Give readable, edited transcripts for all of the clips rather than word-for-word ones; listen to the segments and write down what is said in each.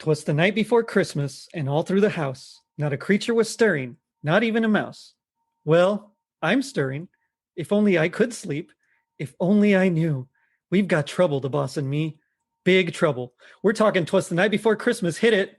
'Twas the night before Christmas, and all through the house, not a creature was stirring, not even a mouse. Well, I'm stirring. If only I could sleep. If only I knew. We've got trouble, the boss and me. Big trouble. We're talking 'Twas the night before Christmas. Hit it.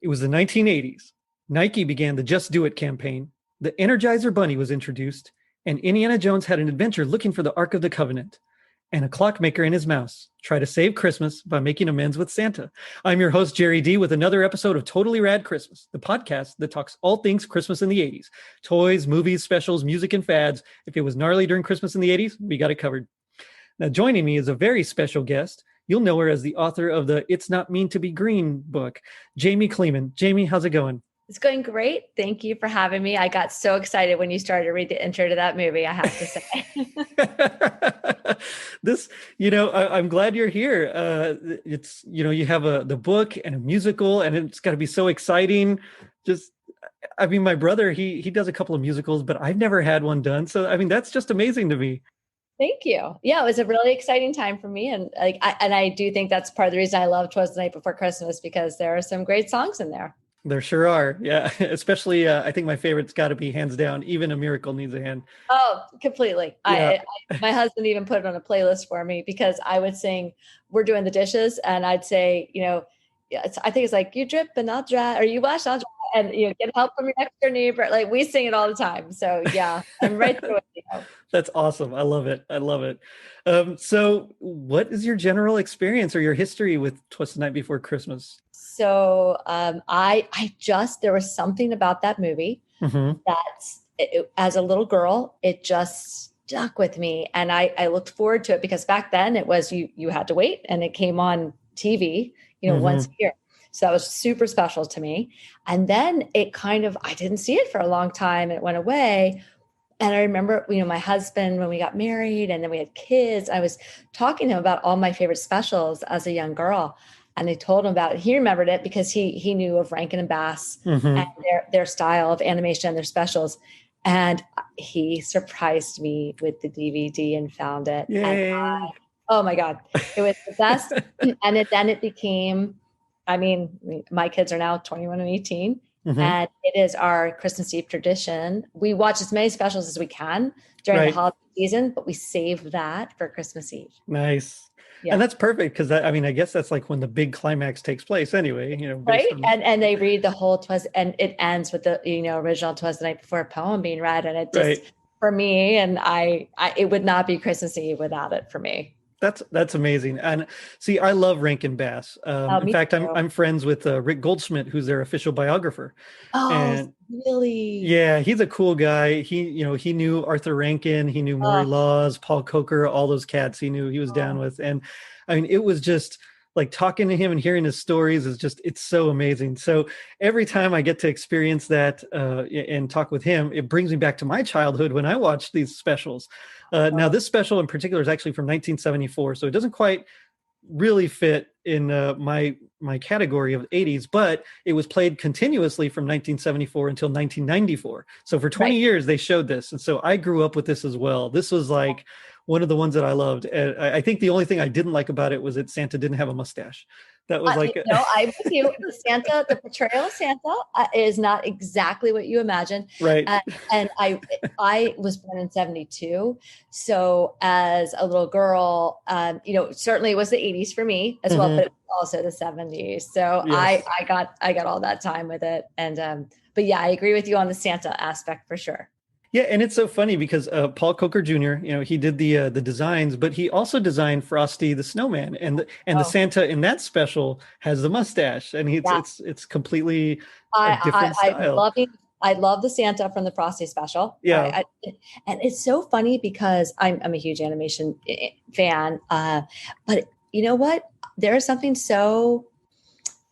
It was the 1980s. Nike began the Just Do It campaign. The Energizer Bunny was introduced, and Indiana Jones had an adventure looking for the Ark of the Covenant. And a clockmaker and his mouse try to save Christmas by making amends with Santa. I'm your host, Jerry D, with another episode of Totally Rad Christmas, the podcast that talks all things Christmas in the 80s. Toys, movies, specials, music, and fads. If it was gnarly during Christmas in the 80s, we got it covered. Now, joining me is a very special guest. You'll know her as the author of the It's Not Mean to Be Green book, Jamie Kleman. Jamie, how's it going? It's going great. Thank you for having me. I got so excited when you started to read the intro to that movie, I have to say. I'm glad you're here. It's, you have the book and a musical, and it's got to be so exciting. My brother, he does a couple of musicals, but I've never had one done. So, that's just amazing to me. Thank you. Yeah, it was a really exciting time for me. And I do think that's part of the reason I love 'Twas the Night Before Christmas, because there are some great songs in there. There sure are. Yeah. Especially, I think my favorite's got to be hands down, Even a Miracle Needs a Hand. Oh, completely. Yeah. My husband even put it on a playlist for me, because I would sing, we're doing the dishes, and I'd say, I think it's like, you drip and I'll dry, or you wash, I'll dry, and get help from your next door neighbor. Like, we sing it all the time. So yeah, I'm right through it. That's awesome. I love it. So what is your general experience or your history with 'Twas the Night Before Christmas? So there was something about that movie that as a little girl, it just stuck with me. And I looked forward to it, because back then it was, you had to wait, and it came on TV, once a year. So that was super special to me. And then I didn't see it for a long time. It went away. And I remember, my husband, when we got married and then we had kids, I was talking to him about all my favorite specials as a young girl. And I told him about it. He remembered it because he knew of Rankin and Bass and their style of animation and their specials. And he surprised me with the DVD and found it. Yay. And oh my God, it was the best. And then it became, my kids are now 21 and 18. And it is our Christmas Eve tradition. We watch as many specials as we can during the holiday season, but we save that for Christmas Eve. Nice. Yeah. And that's perfect, because I guess that's like when the big climax takes place anyway, right. And they read the whole Twas, and it ends with the, original 'Twas the Night Before poem being read. And it just, for me, and it would not be Christmas Eve without it for me. That's amazing. And see, I love Rankin Bass. In fact, I'm friends with Rick Goldschmidt, who's their official biographer. Oh, and really? Yeah, he's a cool guy. He knew Arthur Rankin, he knew Maury Laws, Paul Coker, all those cats he was down with. And it was just like talking to him and hearing his stories it's so amazing. So every time I get to experience that and talk with him, it brings me back to my childhood when I watched these specials. Now, this special in particular is actually from 1974, so it doesn't quite really fit in my category of 80s, but it was played continuously from 1974 until 1994. So for 20 years, they showed this. And so I grew up with this as well. This was like one of the ones that I loved. And I think the only thing I didn't like about it was that Santa didn't have a mustache. That was like... I'm with you. The portrayal of Santa is not exactly what you imagine. Right. And I was born in 72. So as a little girl, certainly it was the 80s for me as well, but it was also the 70s. So yes. I got all that time with it. And, but yeah, I agree with you on the Santa aspect for sure. Yeah, and it's so funny because Paul Coker Jr., he did the designs, but he also designed Frosty the Snowman, and the Santa in that special has the mustache, and it's completely a different style. I'm loving I love the Santa from the Frosty special. Yeah. And it's so funny because I'm a huge animation fan. But you know what? There is something so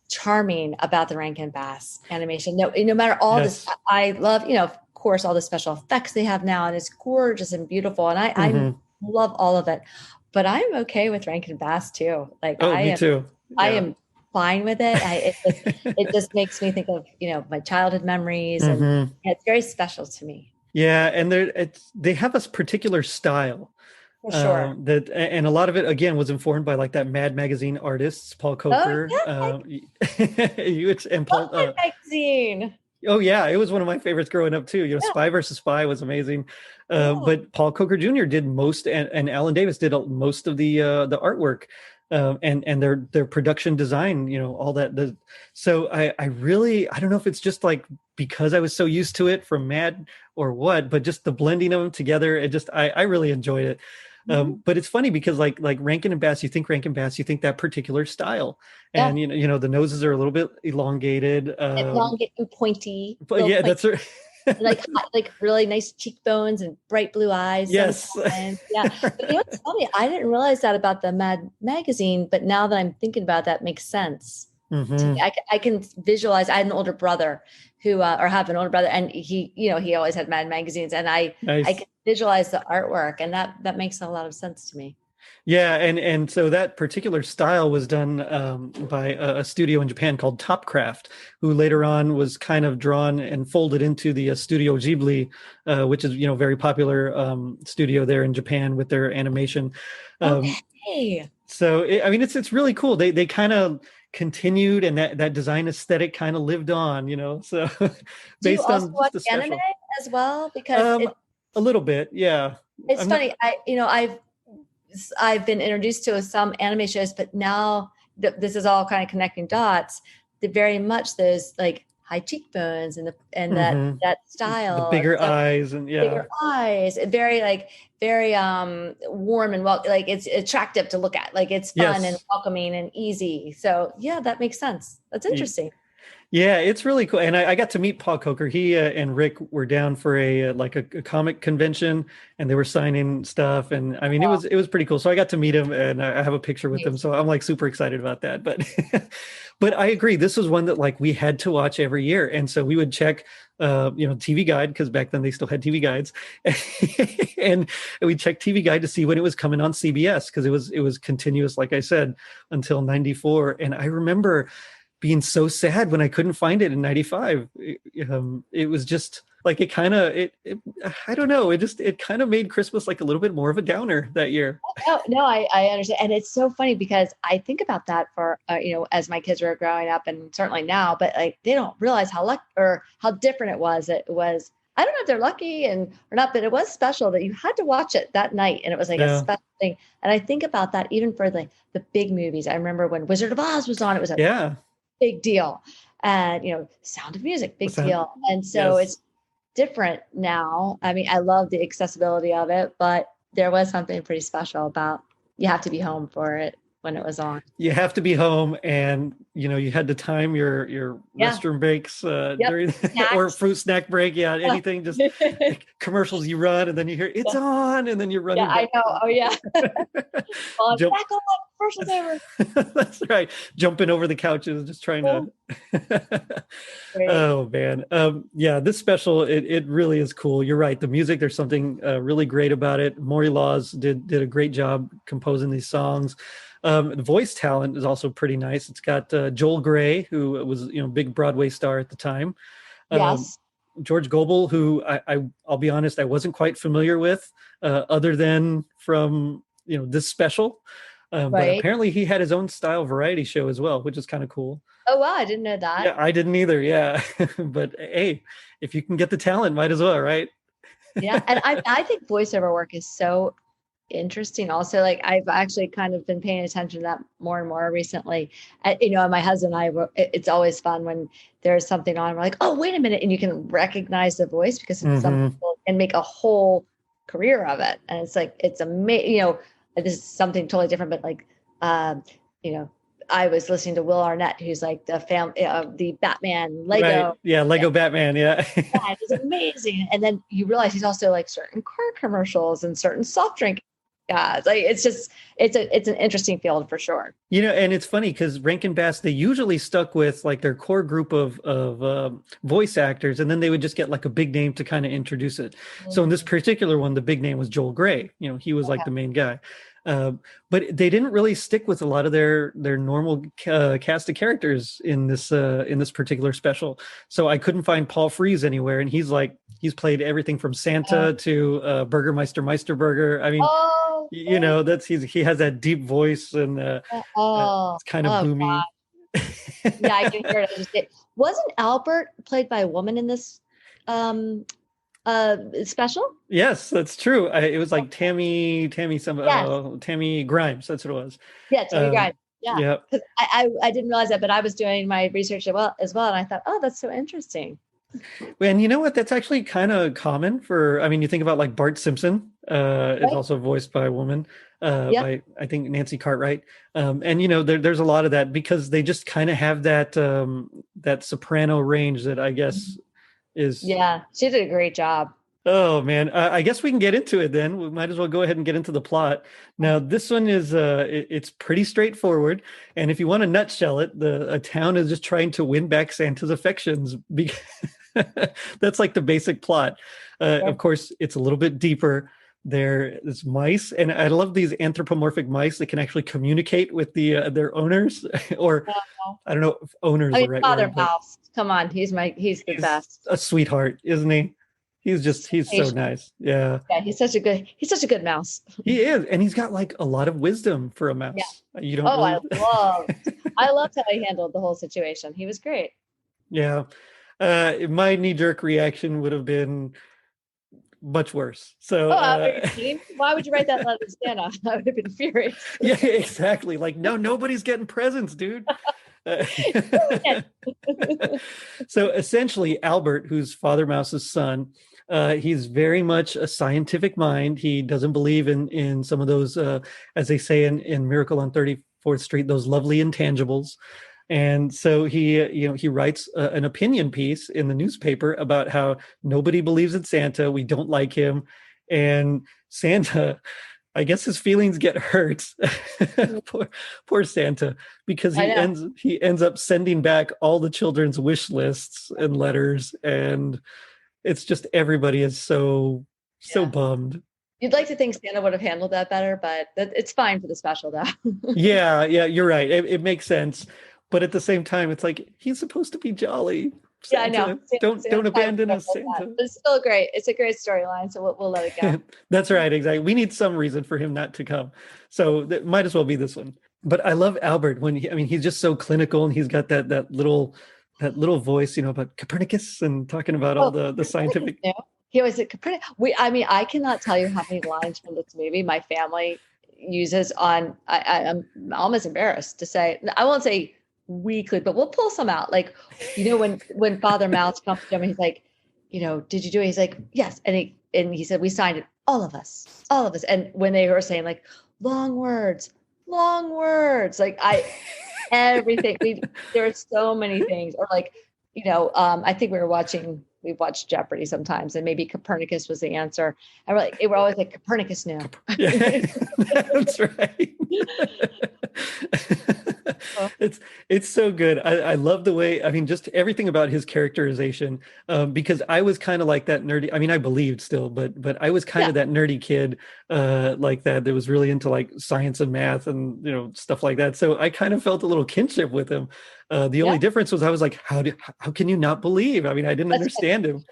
charming about the Rankin Bass animation. No matter all this, Yes. I love, of course, all the special effects they have now, and it's gorgeous and beautiful. And I love all of it. But I'm okay with Rankin Bass too. Like Oh, me too. I Yeah. am fine with it. It just makes me think of, my childhood memories, and Hmm. it's very special to me. Yeah, and they have a particular style For sure. that, and a lot of it again was informed by like that Mad Magazine artists, Paul Oh Coker, yeah, and I love Paul. that magazine. Oh yeah, it was one of my favorites growing up too. Yeah, Spy versus Spy was amazing, yeah. but Paul Coker Jr. did most, and Alan Davis did most of the artwork, and their production design. All that. So I really, I don't know if it's just like because I was so used to it from Mad or what, but just the blending of them together, I really enjoyed it. Mhm. But it's funny because like Rankin and Bass, you think Rankin Bass, you think that particular style, Yeah. and the noses are a little bit elongated. It's long and pointy, But little yeah, pointy, that's right. like really nice cheekbones and bright blue eyes Yes. sometimes. Yeah. But what's funny? I didn't realize that about the Mad magazine, but now that I'm thinking about that, makes sense to me. Hmm. I can visualize. I had an older brother who, or have an older brother, and he always had Mad magazines, and I Nice. can visualize the artwork, and that makes a lot of sense to me. Yeah, and so that particular style was done by a studio in Japan called Topcraft, who later on was kind of drawn and folded into the Studio Ghibli, which is very popular studio there in Japan with their animation. Um, Okay. so I mean, it's really cool. They kind of continued, and that design aesthetic kind of lived on. So Do you based also on just watch the anime special. as well? Because Um, a little bit, yeah. it's I'm not. funny. I've been introduced to some anime shows, but now this is all kind of connecting dots. The very much those like high cheekbones and that Mhm. that The style, and bigger so eyes, and yeah. bigger eyes, very like very warm and like it's attractive to look at. Like it's fun and Yes. welcoming and easy. So yeah, that makes sense. That's interesting. Yeah, it's really cool. And I got to meet Paul Coker. He and Rick were down for a comic convention, and they were signing stuff. And I mean, it was pretty cool. So I got to meet him, and I have a picture with him. So I'm like super excited about that. But but I agree. This was one that like we had to watch every year, and so we would check TV Guide, because back then they still had TV guides, and we checked TV Guide to see when it was coming on CBS, because it was continuous, like I said, until '94. And I remember being so sad when I couldn't find it in '95. It was just like I don't know. It kind of made Christmas like a little bit more of a downer that year. No, I understand. And it's so funny because I think about that for, as my kids were growing up and certainly now, but like, they don't realize how lucky or how different it was. It was, I don't know if they're lucky or not, but it was special that you had to watch it that night. And it was like a Yeah. special thing. And I think about that even for the big movies. I remember when Wizard of Oz was on, it was a Yeah. big deal. And, Sound of Music, big Sound- deal. And so yes. it's different now. I mean, I love the accessibility of it, but there was something pretty special about you have to be home for it when it was on. You have to be home, and you had to time your Yeah. restroom breaks Yep. during or Snacks. fruit snack break. Yeah, anything, just like commercials you run, and then you hear it's Yeah. on, and then you're Yeah, running I back. know. Oh yeah. Well, Jump. back on, commercials over. That's right. Jumping over the couches, just trying to. Great. Oh man. Yeah, this special, it really is cool. You're right. The music, there's something really great about it. Maury Laws did a great job composing these songs. The voice talent is also pretty nice. It's got Joel Grey, who was big Broadway star at the time. Um, Yes. George Gobel, who I'll be honest, I wasn't quite familiar with, other than from this special. But Right. apparently he had his own style variety show as well, which is kind of cool. Oh wow, I didn't know that. Yeah, I didn't either. Yeah, but hey, if you can get the talent, might as well, right? Yeah. And I think voiceover work is so interesting also. Like I've actually kind of been paying attention to that more and more recently. And my husband and it's always fun when there's something on, we're like, oh, wait a minute. And you can recognize the voice because it's some Hmm. people and make a whole career of it. And it's like, it's amazing, this is something totally different, but like, you know, I was listening to Will Arnett, who's like the Batman Right. Lego. Yeah. Lego Batman. Yeah. That is amazing. And then you realize he's also like certain car commercials and certain soft drink ads. Like it's an interesting field for sure. And it's funny because Rankin Bass, they usually stuck with like their core group of voice actors, and then they would just get like a big name to kind of introduce it. So in this particular one, the big name was Joel Grey. He was like the main guy. But they didn't really stick with a lot of their normal cast of characters in this particular special. So I couldn't find Paul Frees anywhere, and he's played everything from Santa to Burgermeister Meisterburger. I mean, Oh, he has that deep voice, and it's kind of boomy. Yeah, I can hear it. Wasn't Albert played by a woman in this special? Yes, that's true. It was like Tammy Grimes. That's what it was. Yeah, Tammy Grimes. Yeah. Because I didn't realize that, but I was doing my research as well, and I thought, oh, that's so interesting. And you know what? That's actually kind of common you think about like Bart Simpson is also voiced by a woman, by I think Nancy Cartwright. And there's a lot of that because they just kind of have that soprano range that I guess is. Yeah, she did a great job. Oh man, I guess we can get into it then. We might as well go ahead and get into the plot. Now, this one is it's pretty straightforward, and if you want to nutshell it, a town is just trying to win back Santa's affections. That's like the basic plot. Of course, it's a little bit deeper. There's mice, and I love these anthropomorphic mice that can actually communicate with their owners, or I don't know if owners are the right Father word. Mouse. Come on, he's the best. A sweetheart, isn't he? He's so nice. Yeah. Yeah, he's such a good mouse. He is, and he's got like a lot of wisdom for a mouse. Yeah. You don't. I loved how he handled the whole situation. He was great. Yeah. My knee-jerk reaction would have been much worse. So why would you write that letter to Santa? I would have been furious. Yeah, exactly. Like, nobody's getting presents, dude. So essentially, Albert, who's Father Mouse's son, he's very much a scientific mind. He doesn't believe in some of those, as they say in Miracle on 34th Street, those lovely intangibles. And so he writes an opinion piece in the newspaper about how nobody believes in Santa. We don't like him. And Santa, I guess his feelings get hurt. poor Santa, because he ends up sending back all the children's wish lists and letters, and it's just everybody is so bummed. You'd like to think Santa would have handled that better, but it's fine for the special though. Yeah, you're right. It makes sense, but at the same time, it's like he's supposed to be jolly. Santa. Yeah, I know. Don't abandon us, Santa. But it's still great. It's a great storyline, so we'll let it go. That's right, exactly. We need some reason for him not to come, so that might as well be this one. But I love Albert when he's just so clinical, and he's got that little voice, about Copernicus and talking about all the scientific. He always said Copernicus. I cannot tell you how many lines from this movie my family uses on. I'm almost embarrassed to say. I won't say weekly, but we'll pull some out. Like, when Father Mouse comes to him, he's like, did you do it? He's like, yes. And he said, we signed it. All of us. And when they were saying like long words, like everything, there are so many things, or like, I think we watched Jeopardy sometimes, and maybe Copernicus was the answer. And we're always like, Copernicus knew. Yeah, that's right. It's so good. I love the way, just everything about his characterization, because I was kind of like that nerdy. I believed still, but I was kind of that nerdy kid, like that was really into like science and math and stuff like that. So I kind of felt a little kinship with him. The only difference was I was like, how can you not believe? I didn't understand him.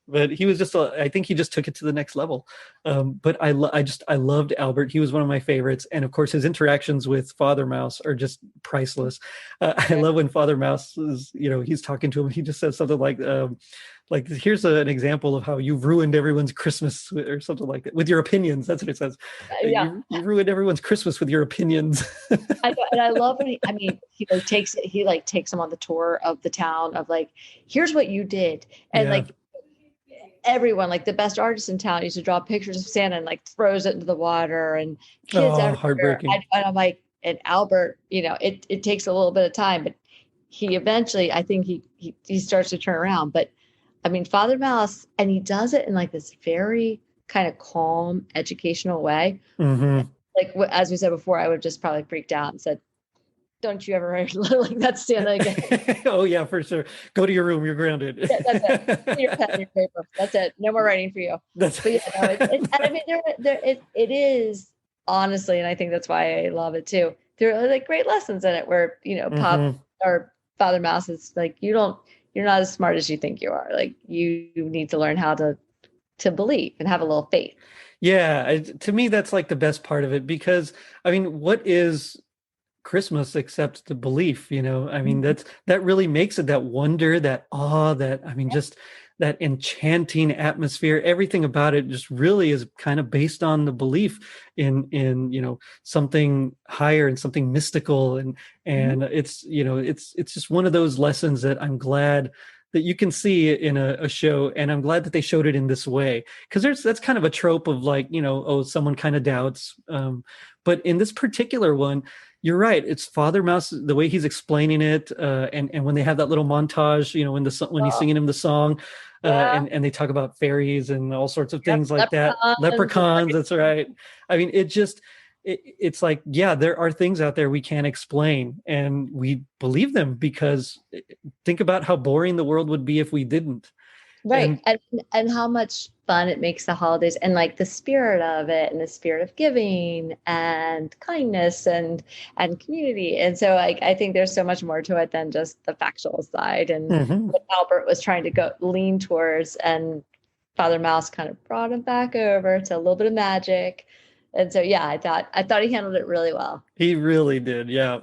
But he was just, I think he just took it to the next level. But I loved Albert. He was one of my favorites. And of course, his interactions with Father Mouse are just priceless. I love when Father Mouse is, he's talking to him. He just says something like here's an example of how you've ruined everyone's Christmas, or something like that, with your opinions. That's what it says. Yeah. You ruined everyone's Christmas with your opinions. I love when he takes him on the tour of the town of like, here's what you did. And like, everyone, like the best artist in town, used to draw pictures of Santa and like throws it into the water, and kids everywhere. Heartbreaking. And I'm like, and Albert, it takes a little bit of time, but he eventually, I think he starts to turn around. But I mean, Father Mouse, and he does it in like this very kind of calm, educational way. Mm-hmm. Like as we said before, I would have just probably freaked out and said, "Don't you ever like that stand again?" Oh yeah, for sure. Go to your room. You're grounded. Yeah, that's it. Your pen and your paper. That's it. No more writing for you. But yeah, no, and I mean, it is honestly, and I think that's why I love it too. There are like great lessons in it where Pop mm-hmm. or Father Mouse is like, you're not as smart as you think you are. Like you need to learn how to believe and have a little faith. Yeah, to me, that's like the best part of it because, I mean, what is Christmas except the belief? I mean, that really makes it that wonder, that awe, that, I mean, just that enchanting atmosphere. Everything about it just really is kind of based on the belief in something higher and something mystical, and it's just one of those lessons that I'm glad that you can see in a show, and I'm glad that they showed it in this way, because that's kind of a trope of like, someone kind of doubts, but in this particular one, you're right. It's Father Mouse, the way he's explaining it, and when they have that little montage, when he's singing him the song, and they talk about fairies and all sorts of things like that, leprechauns. That's right. I mean, it's like, yeah, there are things out there we can't explain, and we believe them because think about how boring the world would be if we didn't. Right. And how much fun it makes the holidays, and like the spirit of it, and the spirit of giving and kindness and community. And so I think there's so much more to it than just the factual side, and what Albert was trying to lean towards, and Father Mouse kind of brought him back over to a little bit of magic. And so, yeah, I thought he handled it really well. He really did. Yeah.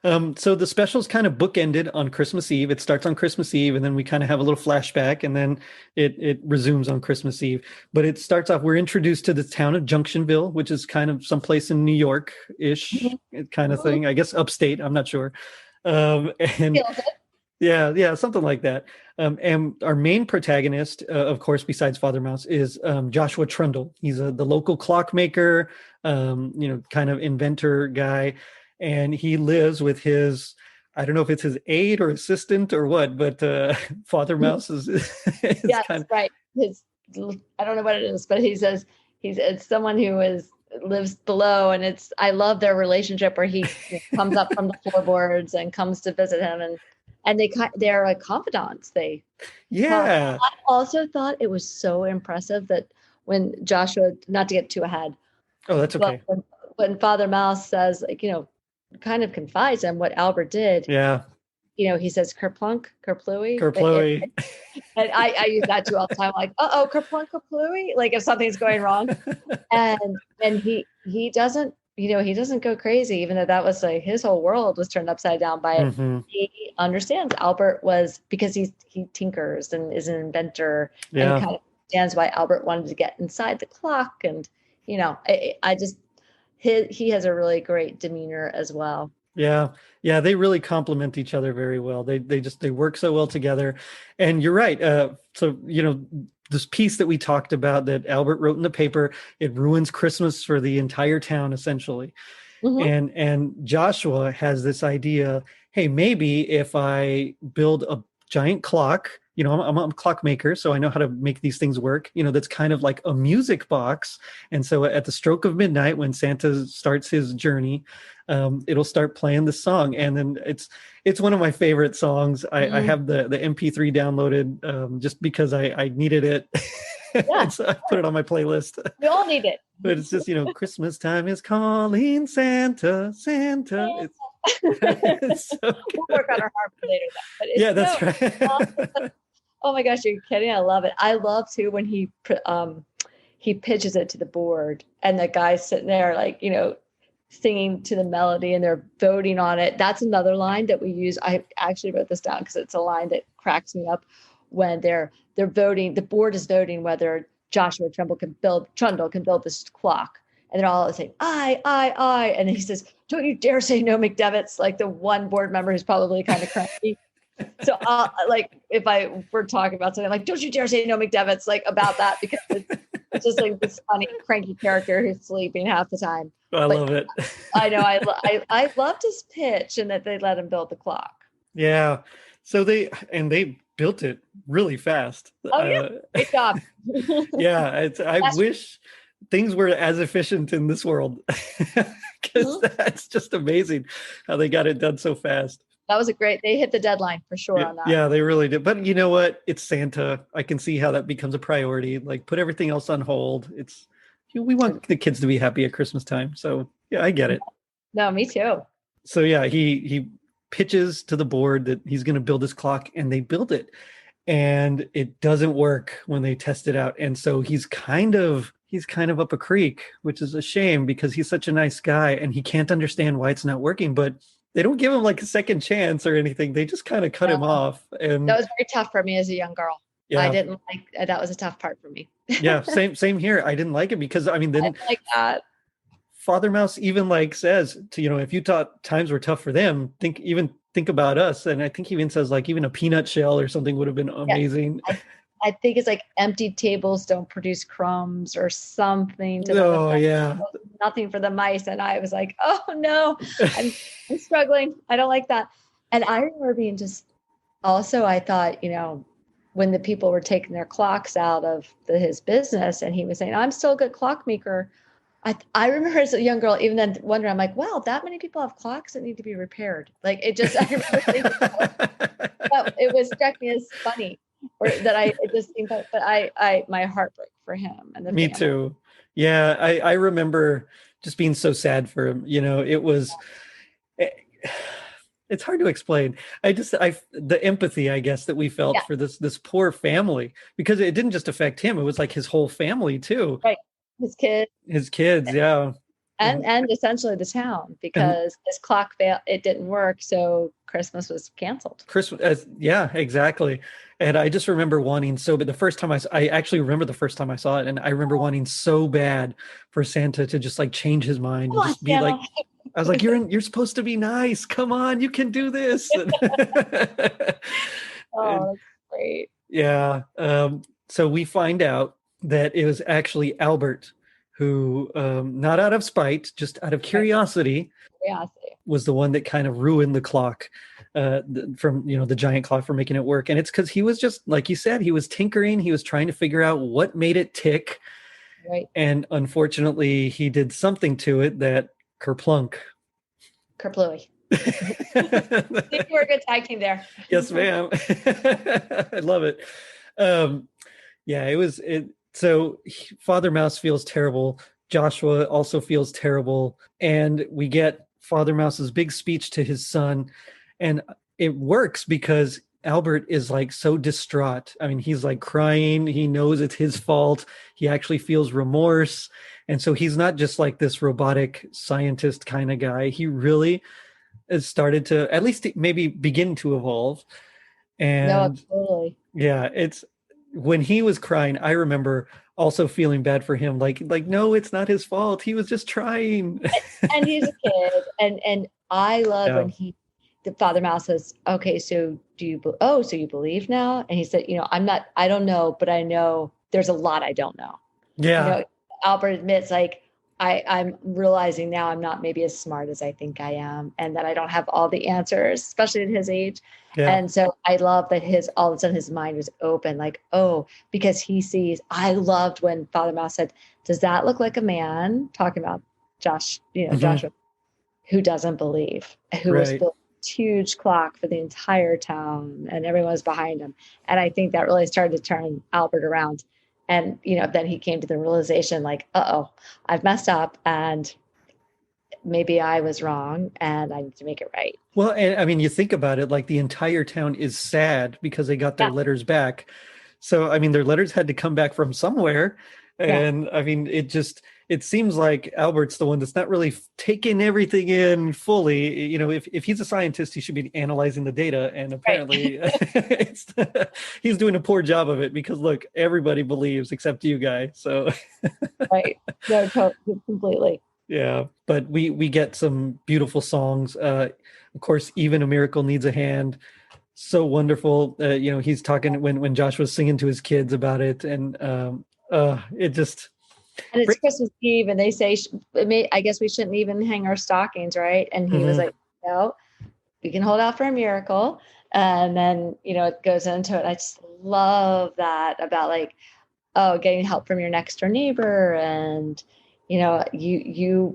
So the special's kind of bookended on Christmas Eve. It starts on Christmas Eve, and then we kind of have a little flashback, and then it resumes on Christmas Eve. But it starts off, we're introduced to the town of Junctionville, which is kind of someplace in New York-ish kind of thing. I guess upstate. I'm not sure. And yeah, something like that. And our main protagonist, of course, besides Father Mouse, is Joshua Trundle. He's the local clockmaker, kind of inventor guy. And he lives with his, I don't know if it's his aide or assistant or what, but Father Mouse is yes, kind of right. I don't know what it is, but he says it's someone who lives below, and I love their relationship where he comes up from the floorboards and comes to visit him, and they're like confidants. I also thought it was so impressive that when Joshua, not to get too ahead. Oh, that's okay. When Father Mouse says, like, kind of confides in what Albert did. Yeah. He says kerplunk, kerplooey. Kerplooey. And I use that too all the time. Like, kerplunk, kerplooey. Like if something's going wrong. and he doesn't, he doesn't go crazy, even though that was like his whole world was turned upside down by it. He understands Albert because he tinkers and is an inventor, and kind of understands why Albert wanted to get inside the clock. And, I just, he has a really great demeanor as well. Yeah, they really complement each other very well. They work so well together. And you're right. So this piece that we talked about that Albert wrote in the paper, it ruins Christmas for the entire town essentially. And Joshua has this idea, hey, maybe if I build a giant clock, I'm a clockmaker, so I know how to make these things work, that's kind of like a music box. And so at the stroke of midnight, when Santa starts his journey, it'll start playing the song. And then it's one of my favorite songs. I have the MP3 downloaded just because I needed it. Yeah. So I put it on my playlist. We all need it. But it's just, Christmas time is calling, Santa. It's so we'll work on our harp later. But that's right. Awesome. Oh my gosh, you're kidding. I love it. I love too when he pitches it to the board, and the guy's sitting there like, singing to the melody, and they're voting on it. That's another line that we use. I actually wrote this down because it's a line that cracks me up when they're voting. The board is voting whether Joshua Trundle can build this clock. And they're all saying, I. And he says, don't you dare say no, McDevitt's, like the one board member who's probably kind of cranky. So like if we're talking about something, like, don't you dare say no, McDevitt's, like about that, because It's just like this funny, cranky character who's sleeping half the time. I But love it. I know I loved his pitch and that they let him build the clock. Yeah. So they built it really fast. Oh yeah, great job. Yeah, I wish things were as efficient in this world because that's just amazing how they got it done so fast. That was they hit the deadline for sure on that. Yeah, they really did. But you know what? It's Santa. I can see how that becomes a priority. Like put everything else on hold. We want the kids to be happy at Christmas time. So yeah, I get it. No, me too. So yeah, he pitches to the board that he's going to build this clock, and they build it, and it doesn't work when they test it out. And so he's kind of up a creek, which is a shame because he's such a nice guy and he can't understand why it's not working. But they don't give him like a second chance or anything. They just kind of cut him off. And that was very tough for me as a young girl. Yeah. I didn't like that. Was a tough part for me. Yeah, same here. I didn't like it because I mean, then I didn't like that. Father Mouse even like says to, if you thought times were tough for them, think about us. And I think he even says like even a peanut shell or something would have been amazing. Yeah. I think it's like empty tables don't produce crumbs or something. Yeah. Nothing for the mice. And I was like, oh no, I'm struggling. I don't like that. And I remember being I thought, when the people were taking their clocks out of his business and he was saying, I'm still a good clockmaker. I remember as a young girl, even then wondering, I'm like, wow, that many people have clocks that need to be repaired. Like I remember thinking, it struck me as funny. Or that it just seemed, but my heart broke for him and me too. Yeah, I remember just being so sad for him. It was. It's hard to explain. The empathy, I guess, that we felt for this poor family, because it didn't just affect him; it was like his whole family too. Right, his kids, yeah. And essentially the town, because his clock failed, it didn't work, so Christmas was canceled. Yeah, exactly. And I just remember wanting but the first time I actually remember the first time I saw it, and I remember wanting so bad for Santa to just like change his mind and just be like, I was like, you're supposed to be nice. Come on, you can do this. That's great. Yeah. So we find out that it was actually Albert who, not out of spite, just out of curiosity, was the one that kind of ruined the clock, from, the giant clock, for making it work. And it's because he was just, like you said, he was tinkering. He was trying to figure out what made it tick. Right. And unfortunately, he did something to it that kerplunk. Kerplooey. You were a good tag team there. Yes, ma'am. I love it. So Father Mouse feels terrible. Joshua also feels terrible. And we get Father Mouse's big speech to his son. And it works because Albert is like so distraught. I mean, he's like crying. He knows it's his fault. He actually feels remorse. And so he's not just like this robotic scientist kind of guy. He really has started to at least maybe begin to evolve. And no, totally. Yeah, it's when he was crying, I remember also feeling bad for him. Like, no, it's not his fault. He was just trying. And he's a kid. And I love when the Father Mouse says, okay, so you believe now? And he said, I don't know, but I know there's a lot I don't know. Yeah. Albert admits, like, I'm realizing now I'm not maybe as smart as I think I am, and that I don't have all the answers, especially at his age. Yeah. And so I love that all of a sudden his mind was open, like, because he sees. I loved when Father Mouse said, does that look like a man? Talking about Joshua, who doesn't believe, who was building a huge clock for the entire town, and everyone was behind him. And I think that really started to turn Albert around. And, then he came to the realization, like, I've messed up and maybe I was wrong and I need to make it right. Well, and I mean, you think about it, like the entire town is sad because they got their letters back. So, I mean, their letters had to come back from somewhere. And I mean, it seems like Albert's the one that's not really taking everything in fully. If he's a scientist, he should be analyzing the data. And apparently he's doing a poor job of it because, look, everybody believes except you guys. So right. No, completely. Yeah. But we get some beautiful songs. Of course, Even a Miracle Needs a Hand. So wonderful. He's talking when Josh was singing to his kids about it. And It just, And it's Christmas Eve, and they say, I guess we shouldn't even hang our stockings, right? And he was like, no, we can hold out for a miracle. And then, it goes into it. I just love that about like, oh, getting help from your next door neighbor, and you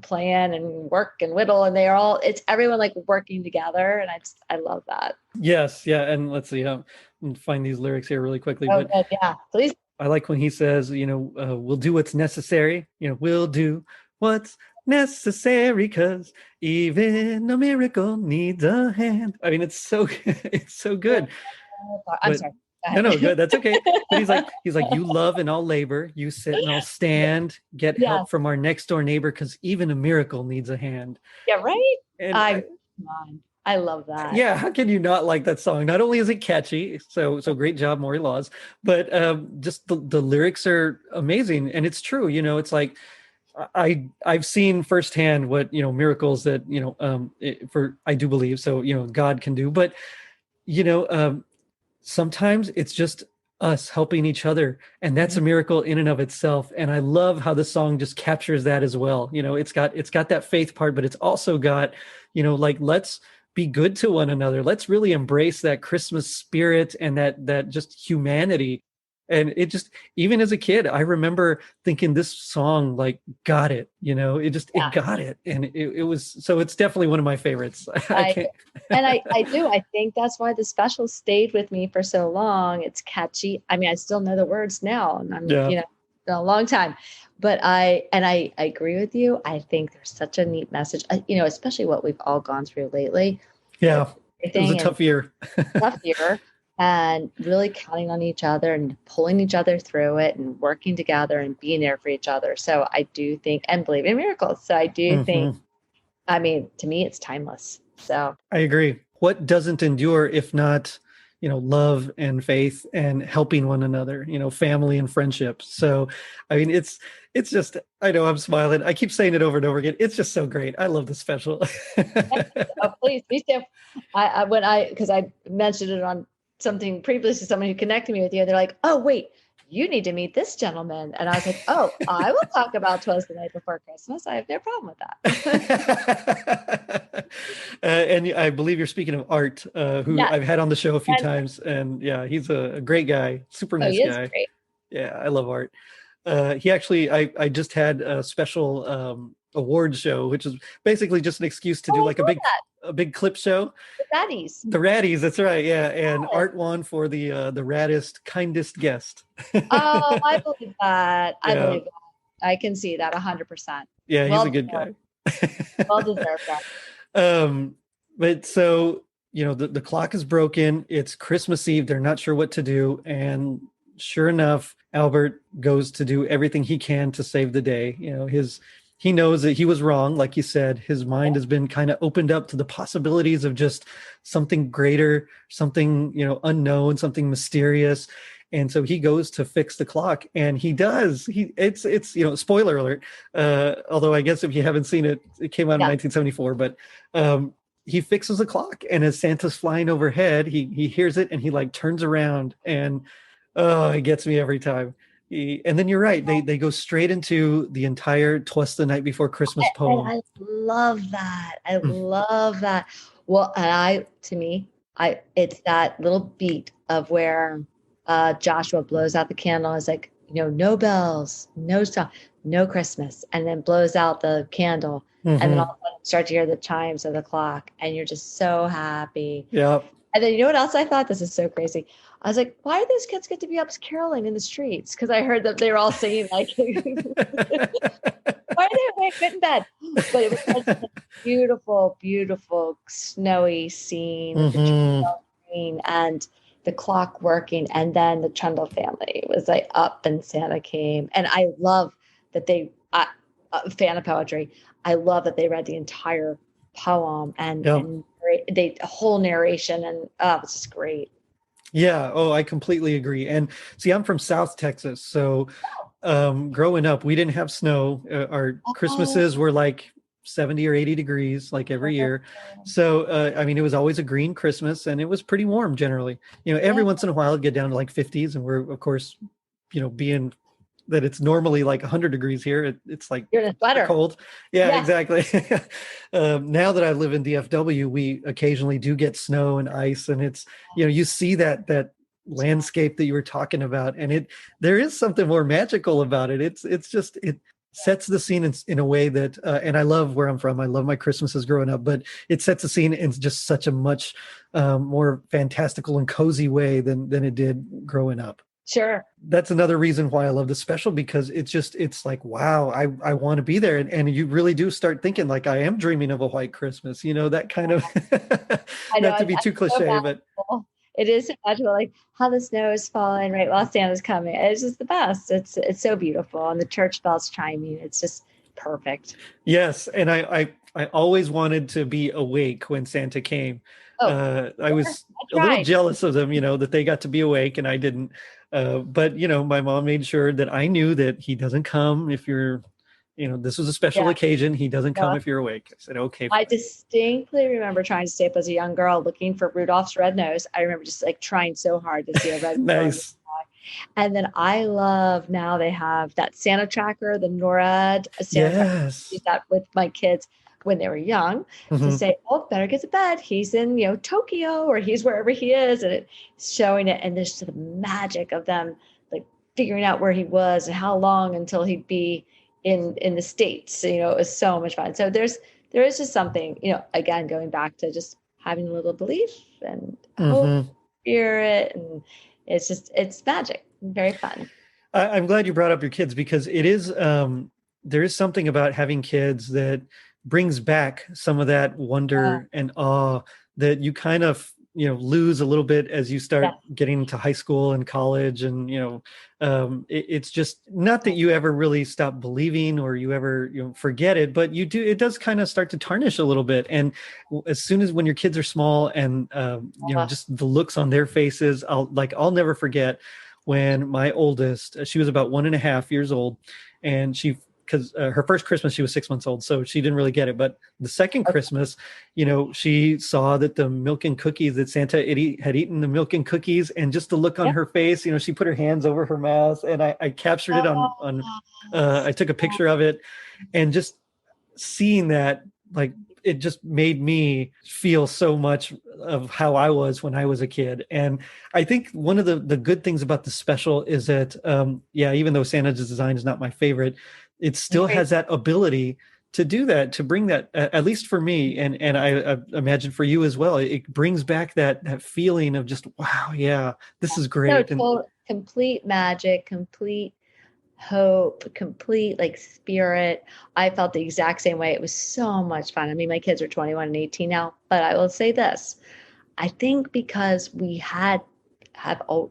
plan and work and whittle, and it's everyone like working together, and I love that. Yes, yeah, and let's see, find these lyrics here really quickly. Oh, But good, yeah, please. I like when he says, we'll do what's necessary. We'll do what's necessary because even a miracle needs a hand. I mean, it's so it's so good. I'm sorry. No, good. That's okay. But he's like, you love and I'll labor, you sit and I'll stand, get help from our next door neighbor because even a miracle needs a hand. Yeah, right. And I love that. Yeah, how can you not like that song? Not only is it catchy, so great job, Maury Laws, but just the lyrics are amazing, and it's true. It's like I've seen firsthand what miracles that I do believe. So God can do, but sometimes it's just us helping each other, and that's a miracle in and of itself. And I love how the song just captures that as well. It's got that faith part, but it's also got like, let's be good to one another. Let's really embrace that Christmas spirit and that just humanity. And it just, even as a kid, I remember thinking this song like got it, it got it. And it was, so it's definitely one of my favorites. I do. I think that's why the special stayed with me for so long. It's catchy. I mean, I still know the words now, and I'm, been a long time, but I agree with you. I think there's such a neat message, especially what we've all gone through lately. Yeah. It was a tough year. Tough year. And really counting on each other and pulling each other through it and working together and being there for each other. So I do think, and believe in miracles. So I do think, I mean, to me, it's timeless. So I agree. What doesn't endure if not, love and faith and helping one another, family and friendship. So, I mean, it's just, I know I'm smiling. I keep saying it over and over again. It's just so great. I love the special. Oh, please, me too. Because I mentioned it on something previously, someone who connected me with you, they're like, oh, wait, you need to meet this gentleman. And I was like, oh, I will talk about Twas the Night Before Christmas. I have no problem with that. And I believe you're speaking of Art, who I've had on the show a few times. And yeah, he's a great guy, super nice guy. Great. Yeah, I love Art. He actually, I just had a special award show, which is basically just an excuse to do like a big clip show. The Raddies, that's right. Yeah. And Art won for the raddest, kindest guest. Oh, I believe that. I believe that. I can see that 100%. Yeah, he's a good guy. Well deserved that. But so, the clock is broken. It's Christmas Eve. They're not sure what to do. And sure enough, Albert goes to do everything he can to save the day. He knows that he was wrong. Like you said, his mind has been kind of opened up to the possibilities of just something greater, something, unknown, something mysterious. And so he goes to fix the clock, and he does. It's spoiler alert. Although I guess if you haven't seen it, it came out in 1974, but he fixes the clock, and as Santa's flying overhead, he hears it, and he like turns around, and it gets me every time. And then you're right. They go straight into the entire "Twas the Night Before Christmas" poem. I love that. I love that. Well, and it's that little beat of where Joshua blows out the candle. It's like, no bells, no song, no Christmas, and then blows out the candle, and then all of a sudden you start to hear the chimes of the clock, and you're just so happy. Yeah. And then you know what else I thought? This is so crazy. I was like, why do these kids get to be up caroling in the streets? Because I heard that they were all singing like, why are they awake in bed? But it was such a beautiful, beautiful snowy scene with the green and the clock working. And then the Trundle family was like up and Santa came. And I love that a fan of poetry. I love that they read the entire poem and the whole narration, and it's just great. Yeah. Oh, I completely agree. And see, I'm from South Texas. So growing up, we didn't have snow. Our Christmases were like 70 or 80 degrees like every year. So, I mean, it was always a green Christmas, and it was pretty warm generally. Every once in a while it'd get down to like 50s, and we're, of course, being that it's normally like 100 degrees here. It's like You're in a sweater. cold. Yeah, Yeah. exactly. Now that I live in DFW, we occasionally do get snow and ice, and it's, you see that landscape that you were talking about, and there is something more magical about it. It's just, it sets the scene in a way that, and I love where I'm from. I love my Christmases growing up, but it sets the scene in just such a much more fantastical and cozy way than it did growing up. Sure. That's another reason why I love the special, because it's like, wow, I want to be there. And you really do start thinking like, I am dreaming of a white Christmas, that kind of, I know, not to be too cliche, so but it is so magical, like how the snow is falling right while Santa's coming. It's just the best. It's so beautiful. And the church bells chiming. It's just perfect. yes. And I always wanted to be awake when Santa came. I was a little jealous of them, that they got to be awake and I didn't. But my mom made sure that I knew that he doesn't come if you're, this was a special occasion. He doesn't come if you're awake. I said, okay. I distinctly remember trying to stay up as a young girl looking for Rudolph's red nose. I remember just like trying so hard to see a red nose. Nice. And then I love, now they have that Santa tracker, the NORAD Santa tracker. I use that with my kids when they were young to say, oh, better get to bed. He's in, Tokyo, or he's wherever he is. And it's showing it. And there's the magic of them like figuring out where he was and how long until he'd be in the States. It was so much fun. So there is just something, again, going back to just having a little belief and hope, spirit, and it's magic. Very fun. I'm glad you brought up your kids, because it is, there is something about having kids that brings back some of that wonder and awe that you kind of, lose a little bit as you start getting into high school and college. And, it's just not that you ever really stop believing or you ever, forget it, but it does kind of start to tarnish a little bit. And as soon as when your kids are small and, just the looks on their faces, I'll never forget when my oldest, she was about 1.5 years old, and because her first Christmas, she was 6 months old, so she didn't really get it. But the second Christmas, she saw that the milk and cookies, that Santa had eaten the milk and cookies, and just the look on her face, she put her hands over her mouth, and I captured it on I took a picture of it, and just seeing that, like, it just made me feel so much of how I was when I was a kid. And I think one of the good things about the special is that, even though Santa's design is not my favorite, it still has that ability to do that, to bring that, at least for me, and I imagine for you as well. It brings back that feeling of just, wow, yeah, this is great. So complete magic, complete hope, complete like spirit. I felt the exact same way. It was so much fun. I mean, my kids are 21 and 18 now, but I will say this. I think because we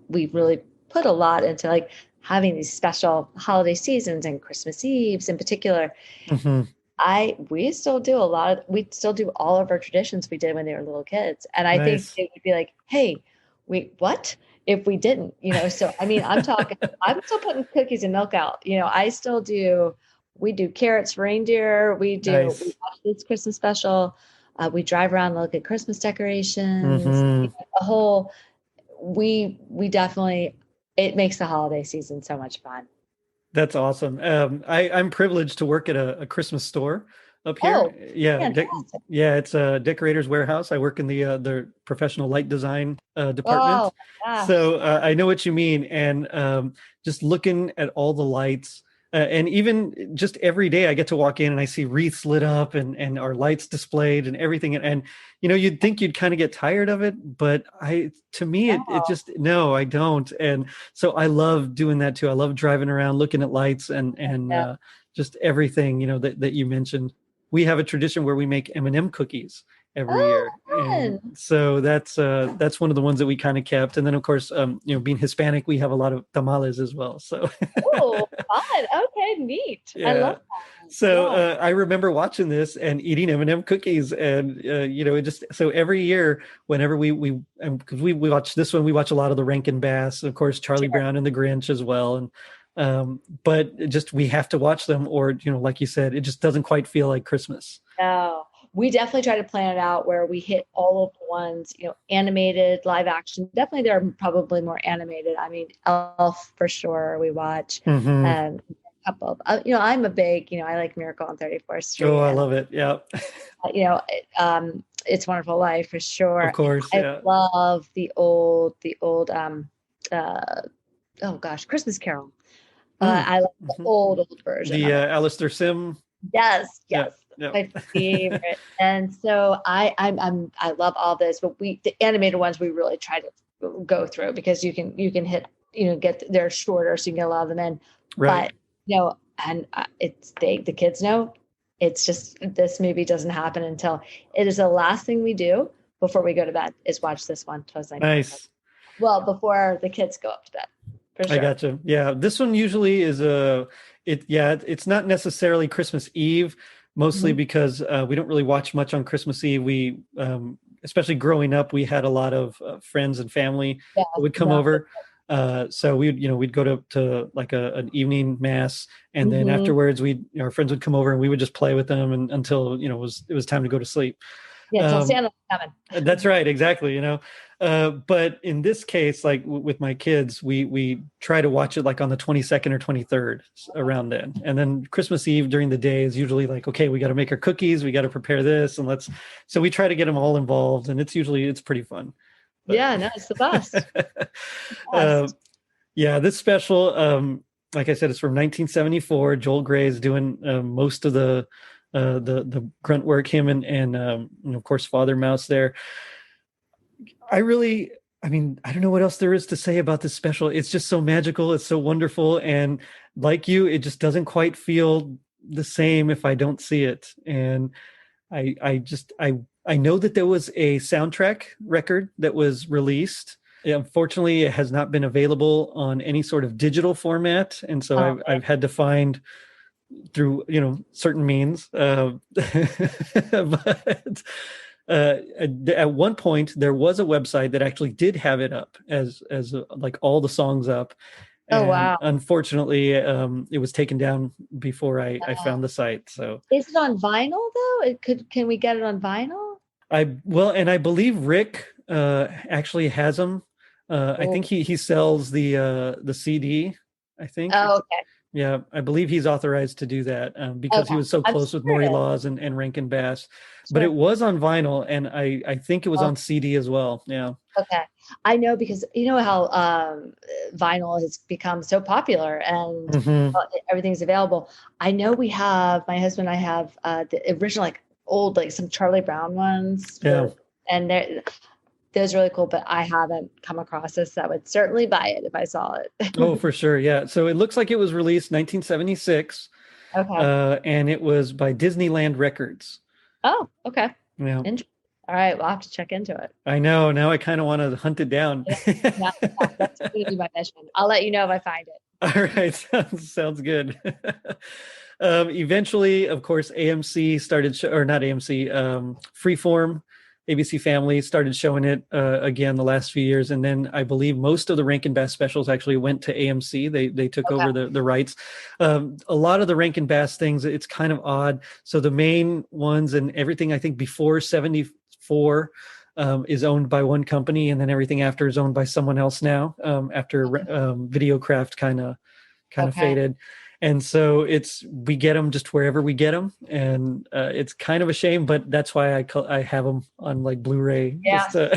we really put a lot into like having these special holiday seasons and Christmas Eves in particular. We still do all of our traditions we did when they were little kids. And I think it would be like, hey, what if we didn't, so, I mean, I'm still putting cookies and milk out, we do carrots for reindeer. We watch this Christmas special. We drive around and look at Christmas decorations, we definitely, it makes the holiday season so much fun. That's awesome. I'm privileged to work at a Christmas store up here. It's a decorator's warehouse. I work in the professional light design department. So I know what you mean. And just looking at all the lights, and even just every day I get to walk in and I see wreaths lit up and our lights displayed and everything. And you'd think you'd kind of get tired of it, but it just, no, I don't. And so I love doing that too. I love driving around, looking at lights and just everything, that you mentioned. We have a tradition where we make M&M cookies every year. And so that's one of the ones that we kind of kept. And then of course, being Hispanic, we have a lot of tamales as well. So fun. Okay, neat. Yeah. I love that. So I remember watching this and eating M&M cookies, and it just, so every year whenever we because we watch this one, we watch a lot of the Rankin Bass, of course, Charlie Brown and the Grinch as well, and but just we have to watch them, or like you said, it just doesn't quite feel like Christmas. No. we definitely try to plan it out where we hit all of the ones, animated, live action. Definitely, there are probably more animated. I mean, Elf for sure. We watch, Mm-hmm. a couple of, I'm a big, I like Miracle on 34th Oh, Street, I and love it. Yeah. It's Wonderful Life for Of sure. course. I Yeah. love the old, uh, oh gosh, Christmas Carol. I like the Mm-hmm. old version The of it. Alistair Sim. Yes, Yeah. yes, Yeah. my favorite. And so I love all this, but the animated ones we really try to go through because you can hit, they're shorter, so you can get a lot of them in. Right. But and the kids know it's just this movie doesn't happen until it is the last thing we do before we go to bed is watch this one, Twas. Nice. Well, before the kids go up to bed, for I sure. gotcha. Yeah, this one usually is it's not necessarily Christmas Eve, mostly Mhm. because we don't really watch much on Christmas Eve. We especially growing up, we had a lot of friends and family Yeah, that would come no. over. So we'd go to like an evening mass, and then Hmm. afterwards our friends would come over and we would just play with them until it was time to go to sleep. Yeah, till Um, Santa's coming. that's right, exactly. But in this case, like with my kids, we try to watch it like on the 22nd or 23rd around then, and then Christmas Eve during the day is usually like, okay, we got to make our cookies, we got to prepare this, and let's. So we try to get them all involved, and it's pretty fun. But Yeah, no, it's the best. uh, Best. yeah, this special, like I said, it's from 1974. Joel Grey is doing most of the grunt work. Him and of course Father Mouse there. I really, I mean, I don't know what else there is to say about this special. It's just so magical. It's so wonderful. And like you, it just doesn't quite feel the same if I don't see it. And I know that there was a soundtrack record that was released. Unfortunately, it has not been available on any sort of digital format. And so Oh, I've had to find through certain means but at one point there was a website that actually did have it up as like all the songs up, oh and wow. unfortunately it was taken down before I found the site. So Is it on vinyl though? Can we get it on vinyl? I believe Rick actually has them. I Oh, think he sells the CD, I think. oh, okay. Yeah, I believe he's authorized to do that because he Okay. was so I'm close with Maury curious. Laws and Rankin Bass. But it Sure. was on vinyl, and I think it was Oh, on CD as well. Yeah. okay. I know because you know how vinyl has become so popular and Hmm. everything's available. I know my husband and I have the original like old like some Charlie Brown ones Yeah. and those are really cool, but I haven't come across this. I would certainly buy it if I saw Oh, it. for sure. Yeah. So it looks like it was released 1976, Okay. and it was by Disneyland Records. Oh, okay. Yeah. All right, we'll have to check into it. I know. Now I kind of want to hunt it down. Yeah, yeah, that's going to be my mission. I'll let you know if I find it. All right. Sounds good. Eventually, of course, AMC started, or not AMC, Freeform, ABC Family started showing it again the last few years, and then I believe most of the Rankin Bass specials actually went to AMC. They took Okay. over the rights. A lot of the Rankin Bass things, it's kind of odd. So the main ones and everything I think before '74. Is owned by one company, and then everything after is owned by someone else now. After Videocraft kind of Okay. faded, and so we get them just wherever we get them, and it's kind of a shame, but that's why I have them on like Blu-ray. Yeah. Just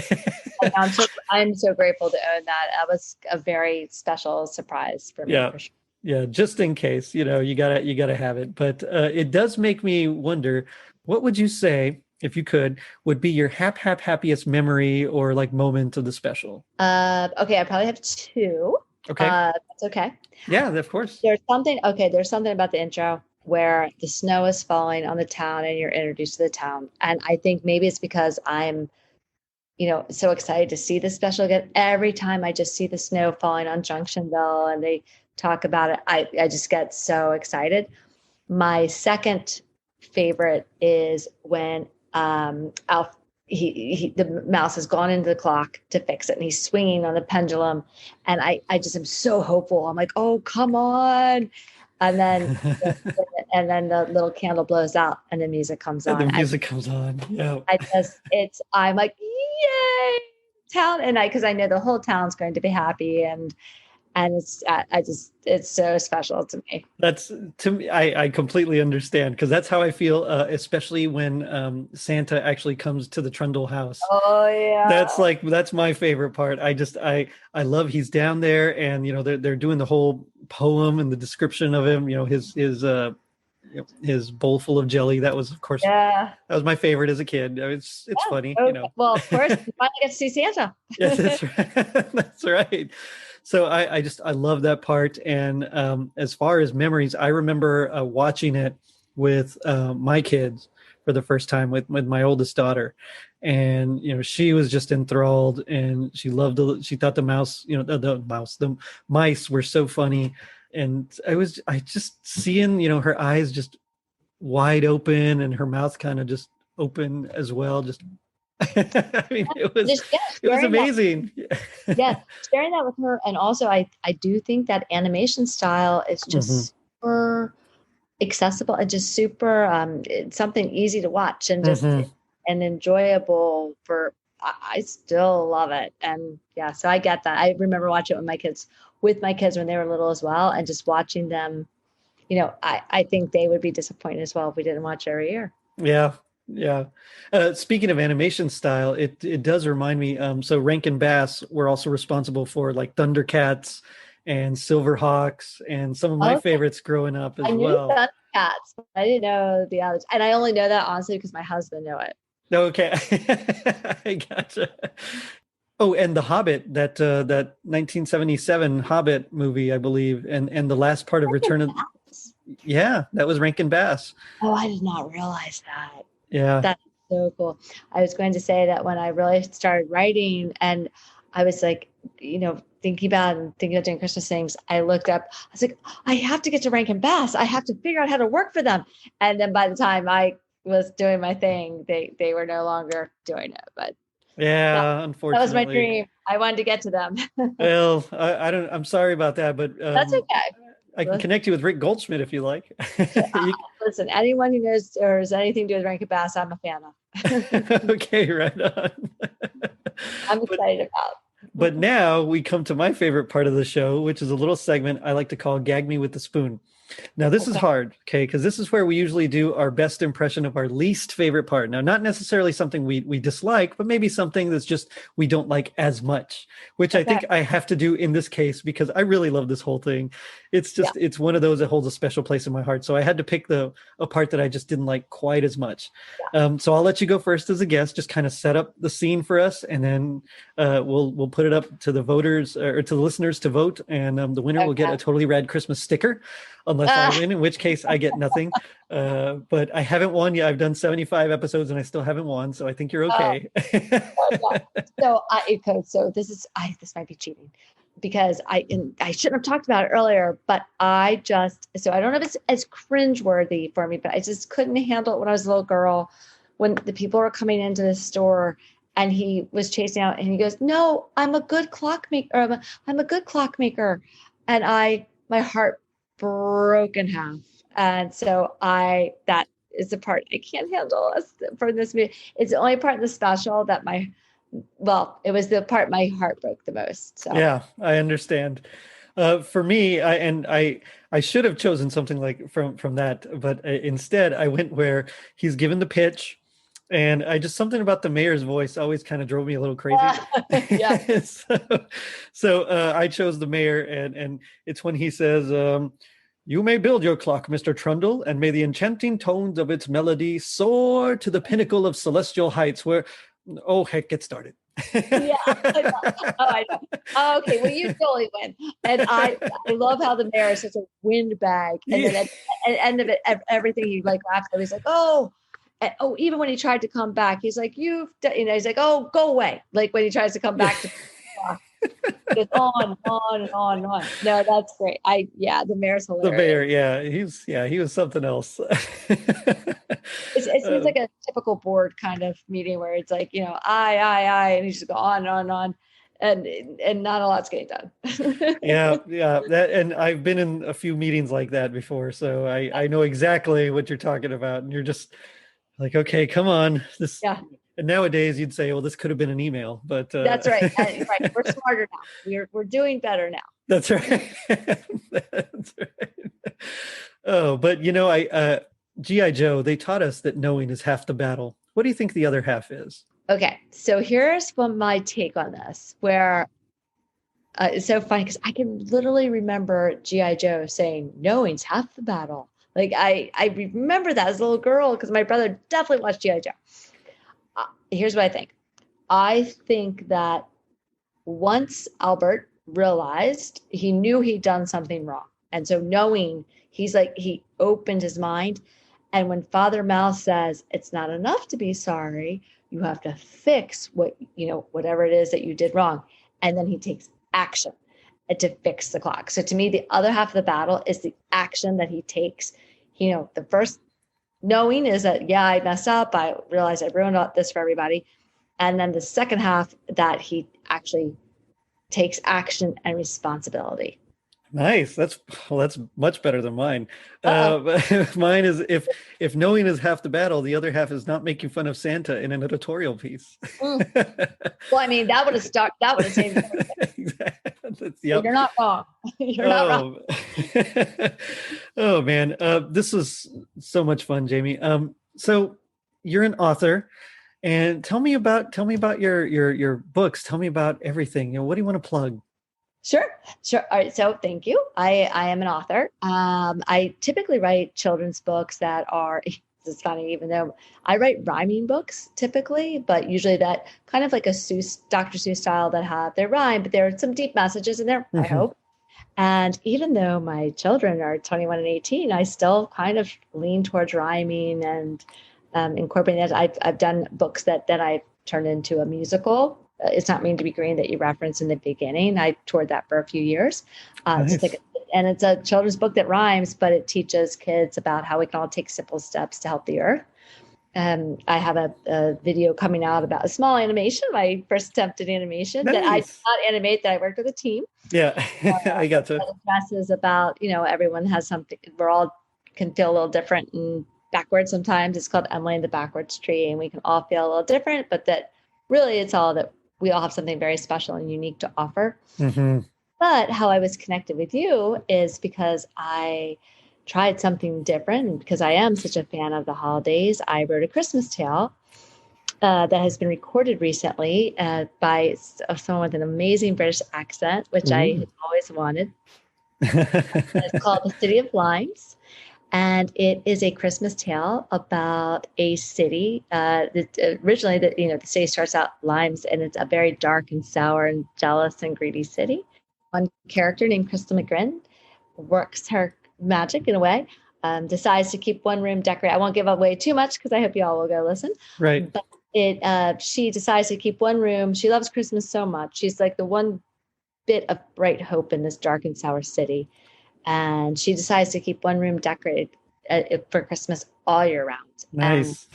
I'm so grateful to own that. That was a very special surprise for me yeah, for sure. yeah, just in case, you gotta have it. But it does make me wonder, what would you say, if you could, would be your happiest memory or like moment of the special? Okay, I probably have two. Okay. That's okay. Yeah, of course. There's something about the intro where the snow is falling on the town and you're introduced to the town. And I think maybe it's because I'm, so excited to see this special again. Every time I just see the snow falling on Junctionville and they talk about it, I just get so excited. My second favorite is when Alf the mouse has gone into the clock to fix it and he's swinging on the pendulum, and I just am so hopeful. I'm like, oh come on. And then and then the little candle blows out and the music comes And the on. music comes on. Yeah. I'm like, yay, town. And because I know the whole town's going to be happy. And it's so special to me. That's to me, I completely understand because that's how I feel, especially when Santa actually comes to the Trundle house. Oh yeah. That's my favorite part. I love he's down there and they're doing the whole poem and the description of him, his bowl full of jelly. That was, of course, Yeah. that was my favorite as a kid. It's Yeah. funny, Okay. Well, of course, you finally get to see Santa. Yes, that's right. That's right. So I love that part. And as far as memories, I remember watching it with my kids for the first time with my oldest daughter, and she was just enthralled, and she thought the mice were so funny, and I just seeing her eyes just wide open and her mouth kind of just open as well, just I mean, it was amazing. Yeah, sharing that with her. And also I do think that animation style is just super accessible and just super it's something easy to watch and just and enjoyable for I still love it. And yeah, so I get that. I remember watching it with my kids when they were little as well, and just watching them, I think they would be disappointed as well if we didn't watch every year. Yeah, yeah. Speaking of animation style, it does remind me. So Rankin Bass were also responsible for like Thundercats and Silverhawks and some of my Okay. favorites growing up as I knew well. Thundercats, but I didn't know the others. And I only know that honestly because my husband knew it. Okay, I gotcha. Oh, and The Hobbit, that 1977 Hobbit movie, I believe, and the last part of Return of, yeah, that was Rankin Bass. Oh, I did not realize that. Yeah. That's so cool. I was going to say that when I really started writing and I was like, thinking about doing Christmas things, I looked up, I was like, I have to get to Rankin Bass. I have to figure out how to work for them. And then by the time I was doing my thing, they were no longer doing it. But Yeah, that was my unfortunately. dream. I wanted to get to them. Well, I don't. I'm sorry about that, but That's okay. I can connect you with Rick Goldschmidt if you like. Listen, anyone who knows or has anything to do with Rankin Bass, I'm a fan of. Okay, right on. I'm excited about. But now we come to my favorite part of the show, which is a little segment I like to call "Gag Me with the Spoon." Now, this is hard, okay, because this is where we usually do our best impression of our least favorite part. Now, not necessarily something we dislike, but maybe something that's just we don't like as much, which I think I have to do in this case because I really love this whole thing. It's just, it's one of those that holds a special place in my heart. So I had to pick a part that I just didn't like quite as much. So I'll let you go first as a guest, just kind of set up the scene for us, and then we'll put it up to the voters or to the listeners to vote, and the winner will get a Totally Rad Christmas sticker. Unless I win, in which case I get nothing. But I haven't won yet. I've done 75 episodes and I still haven't won. So I think you're okay. So this might be cheating because I shouldn't have talked about it earlier, but I don't know if it's as cringeworthy for me, but I just couldn't handle it when I was a little girl, when the people were coming into the store and he was chasing out and he goes, "No, I'm a good clockmaker. I'm a good clockmaker." And my heart broke in half. And so that is the part I can't handle for this movie. It's the only part in the special that it was the part my heart broke the most. So yeah, I understand. For me, I should have chosen something like from that, but instead I went where he's given the pitch, and something about the mayor's voice always kind of drove me a little crazy. Yeah. so I chose the mayor, and it's when he says, "You may build your clock, Mr. Trundle, and may the enchanting tones of its melody soar to the pinnacle of celestial heights where..." Oh, heck, get started. Yeah. I know. Oh, okay, well, you totally win. And I love how the mayor is such a windbag. And then at the end of it, everything he laughs at, he's like, "Oh." And, even when he tried to come back, he's like, he's like, "Oh, go away." Like when he tries to come back to it's on and on and on. No, that's great. The mayor's hilarious. The mayor, he was something else. It seems like a typical board kind of meeting where it's like, I, and he just go on and on and on. and not a lot's getting done. Yeah, yeah. That, and I've been in a few meetings like that before, so I know exactly what you're talking about. And you're just like, okay, come on. This Yeah, and nowadays you'd say, well, this could have been an email, but that's right. Right. We're smarter now. We're doing better now. that's right. That's right. Oh, but I GI Joe, they taught us that knowing is half the battle. What do you think the other half is? Okay, so here's what my take on this, where it's so funny because I can literally remember GI Joe saying, "Knowing's half the battle." Like I remember that as a little girl because my brother definitely watched GI Joe. Here's what I think. I think that once Albert realized, he knew he'd done something wrong, and so knowing, he opened his mind. And when Father Mouse says it's not enough to be sorry, you have to fix whatever it is that you did wrong, and then he takes action to fix the clock. So to me, the other half of the battle is the action that he takes. The first knowing is that, yeah, I messed up. I realized I ruined all this for everybody. And then the second half, that he actually takes action and responsibility. Nice. That's much better than mine. Uh-oh. Mine is if knowing is half the battle, the other half is not making fun of Santa in an editorial piece. Mm. Well, I mean, that would have saved everything. Yep. You're not wrong. You're not wrong. Oh man, this was so much fun, Jamie. So you're an author, and tell me about your books. Tell me about everything. What do you want to plug? Sure. All right. So thank you. I am an author. I typically write children's books that are, it's funny, even though I write rhyming books typically, but usually that kind of like a Dr. Seuss style that have their rhyme, but there are some deep messages in there, mm-hmm. I hope. And even though my children are 21 and 18, I still kind of lean towards rhyming and incorporating that. I've done books that I've turned into a musical. It's Not Mean to Be Green that you referenced in the beginning. I toured that for a few years. Nice. And it's a children's book that rhymes, but it teaches kids about how we can all take simple steps to help the earth. I have a video coming out about a small animation, my first attempt at animation. Nice. That I did not animate, that I worked with a team. Yeah, I got to. It addresses about, everyone has something, we're all can feel a little different and backwards sometimes. It's called Emily and the Backwards Tree, and we can all feel a little different, but that really it's all that we all have something very special and unique to offer. Mm-hmm. But how I was connected with you is because I tried something different. And because I am such a fan of the holidays, I wrote a Christmas tale that has been recorded recently by someone with an amazing British accent, which I had always wanted. It's called The City of Limes. And it is a Christmas tale about a city. Originally, the city starts out Limes, and it's a very dark and sour and jealous and greedy city. One character named Crystal McGrin works her magic in a way, decides to keep one room decorated. I won't give away too much because I hope you all will go listen. Right. But she decides to keep one room. She loves Christmas so much. She's like the one bit of bright hope in this dark and sour city. And she decides to keep one room decorated for Christmas all year round. Nice.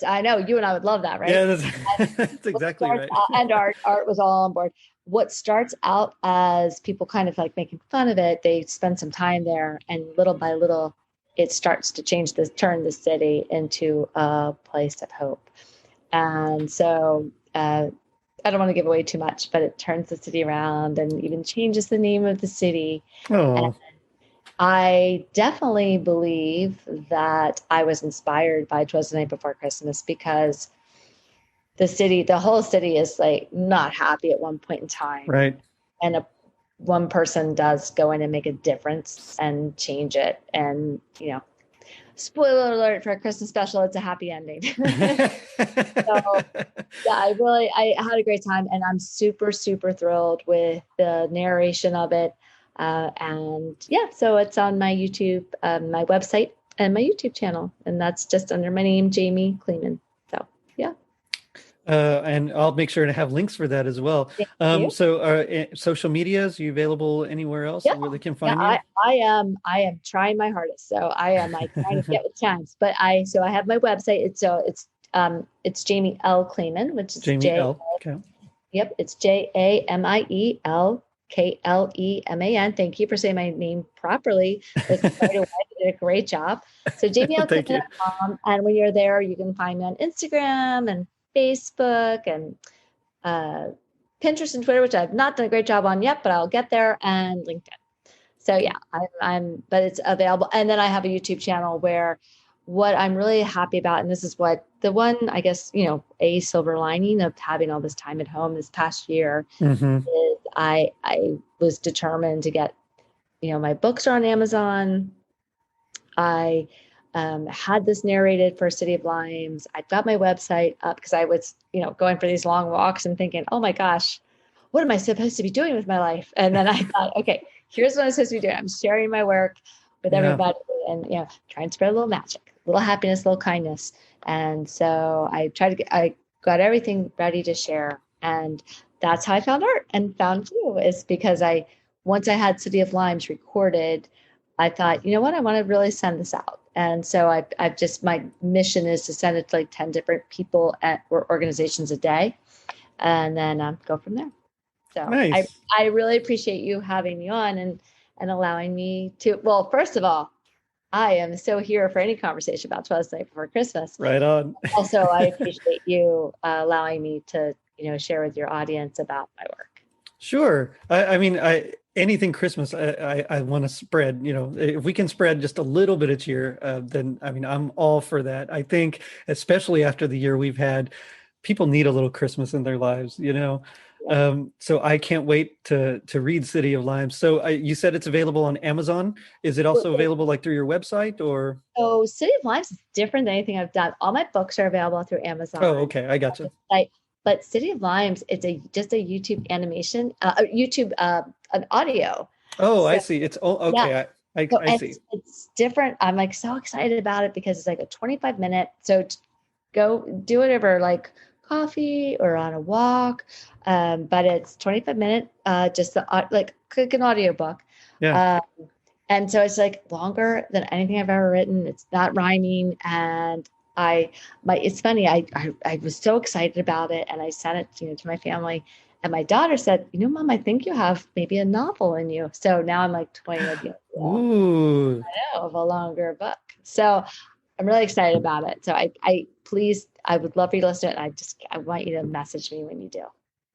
I know you and I would love that, right? Yeah, that's exactly right. And art was all on board. What starts out as people kind of like making fun of it, they spend some time there, and little by little, it starts to turn the city into a place of hope. And so I don't want to give away too much, but it turns the city around and even changes the name of the city. Oh. And I definitely believe that I was inspired by Twas the Night Before Christmas, because the whole city is like not happy at one point in time. Right. And one person does go in and make a difference and change it. And, spoiler alert for a Christmas special, it's a happy ending. So yeah, I had a great time, and I'm super, super thrilled with the narration of it. And yeah, so it's on my YouTube, my website and my YouTube channel, and that's just under my name, Jamie Kleman. So yeah. And I'll make sure to have links for that as well. So social medias, are you available anywhere else where they can find you? I am trying my hardest. So I am trying to get with times, but I have my website. It's Jamie L. Kleman, which is Jamie L. Okay. Yep, it's JamieKleman. Thank you for saying my name properly. Because right away, you did a great job. So Thank you. JamieLKleman.com. And when you're there, you can find me on Instagram and Facebook and uh, Pinterest and Twitter, which I've not done a great job on yet, but I'll get there, and LinkedIn. So yeah, but it's available. And then I have a YouTube channel where what I'm really happy about, and this is what the one, I guess, a silver lining of having all this time at home this past year Hmm. is I was determined to get, my books are on Amazon. I had this narrated for City of Limes. I got my website up because I was, going for these long walks and thinking, oh my gosh, what am I supposed to be doing with my life? And then I thought, okay, here's what I'm supposed to be doing. I'm sharing my work with Yeah. everybody and, try and spread a little magic, a little happiness, a little kindness. And so I got everything ready to share. And that's how I found art and found you, is because once I had City of Limes recorded, I thought, you know what, I want to really send this out. And so I've just, my mission is to send it to like 10 different people or organizations a day, and then go from there. So Nice. I really appreciate you having me on and allowing me to, well, first of all, I am so here for any conversation about Twas Night Before Christmas. Right on. Also, I appreciate you allowing me to, share with your audience about my work. Sure. I mean, anything Christmas, I want to spread. If we can spread just a little bit of cheer, then I mean, I'm all for that. I think, especially after the year we've had, people need a little Christmas in their lives. Yeah. So I can't wait to read City of Limes. So you said it's available on Amazon. Is it also available like through your website or? So City of Limes is different than anything I've done. All my books are available through Oh, Amazon. okay. I gotcha. But City of Limes, it's just a YouTube animation, YouTube an audio. Oh, I So see. It's yeah, okay. so I see. it's different. I'm like so excited about it because it's like a 25-minute. So go do whatever, like coffee or on a walk. But it's 25-minute, just like click an audiobook. Yeah. Um, and so it's like longer than anything I've ever written. It's not rhyming, and it's funny. I was so excited about it, and I sent it, to my family. And my daughter said, Mom, I think you have maybe a novel in you. So now I'm like toying with you. Yeah, Ooh. I know, of a longer book. So I'm really excited about it. So I would love for you to listen to it. I want you to message me when you do.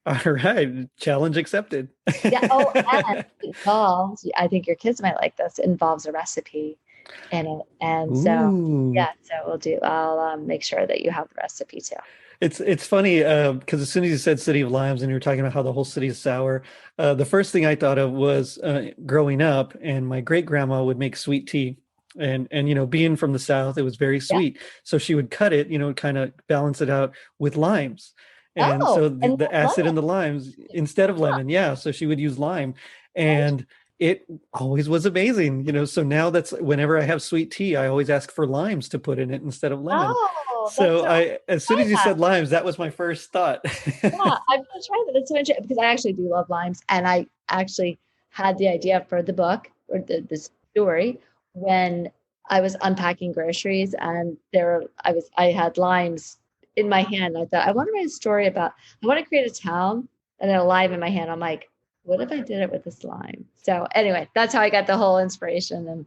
All right. Challenge accepted. Yeah. Oh, and it involves, I think your kids might like this. It involves a recipe in it. And so, Ooh. yeah, so I'll make sure that you have the recipe too. It's funny because as soon as you said City of Limes and you were talking about how the whole city is sour, the first thing I thought of was growing up, and my great grandma would make sweet tea, and being from the South, it was very Yeah. sweet, so she would cut it, kind of balance it out with limes, and Oh, so and the acid in lemon. the limes instead of Huh, lemon, yeah, so she would use lime, right? and it always was amazing. So now that's whenever I have sweet tea, I always ask for limes to put in it instead of lemon. Oh, that's So so, as soon try as you that. said limes, that was my first thought. Yeah, I'm gonna try that. That's so interesting because I actually do love limes, and I actually had the idea for the book or the story when I was unpacking groceries, and I had limes in my hand. I thought I want to write a story about. I want to create a town, and then a lime in my hand. I'm like, what if I did it with this lime? So anyway, that's how I got the whole inspiration, and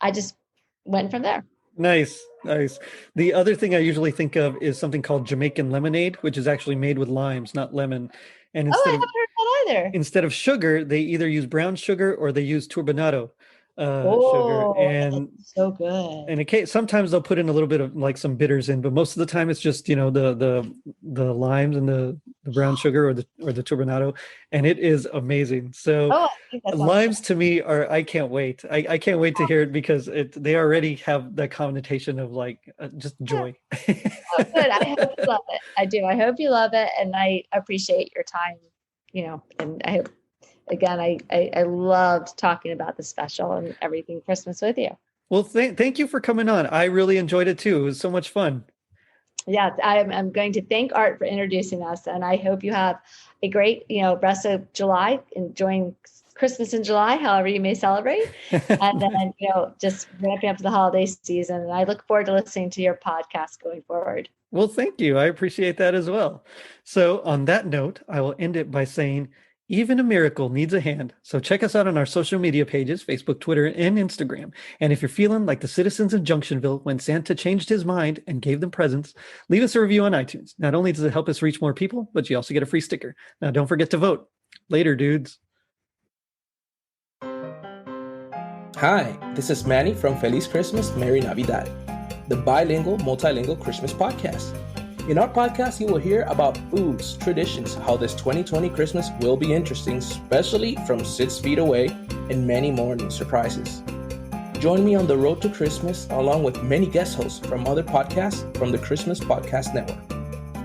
I just went from there. Nice, nice. The other thing I usually think of is something called Jamaican lemonade, which is actually made with limes, not lemon. And Oh, I haven't heard that either. instead of sugar, they either use brown sugar or they use turbinado sugar. Oh, and it's so good. And sometimes they'll put in a little bit of like some bitters in, but most of the time it's just the limes and the brown sugar or the turbinado, and it is amazing. So Oh, I think that sounds limes to me are I can't wait. I can't wait to hear it because they already have that connotation of like just yeah. joy. Oh, good. I hope you love it. I do. I hope you love it, and I appreciate your time. And I hope again. I loved talking about the special and everything Christmas with you. Well, thank you for coming on. I really enjoyed it too. It was so much fun. Yes, I'm going to thank Art for introducing us, and I hope you have a great, rest of July, enjoying Christmas in July, however you may celebrate, and then, just ramping up to the holiday season. And I look forward to listening to your podcast going forward. Well, thank you. I appreciate that as well. So, on that note, I will end it by saying, even a miracle needs a hand. So, check us out on our social media pages, Facebook, Twitter, and Instagram. And if you're feeling like the citizens of Junctionville when Santa changed his mind and gave them presents, leave us a review on iTunes. Not only does it help us reach more people, but you also get a free sticker. Now, don't forget to vote. Later, dudes. Hi, this is Manny from Feliz Christmas, Merry Navidad, the bilingual, multilingual Christmas podcast. In our podcast, you will hear about foods, traditions, how this 2020 Christmas will be interesting, especially from 6 feet away, and many more new surprises. Join me on the road to Christmas, along with many guest hosts from other podcasts from the Christmas Podcast Network.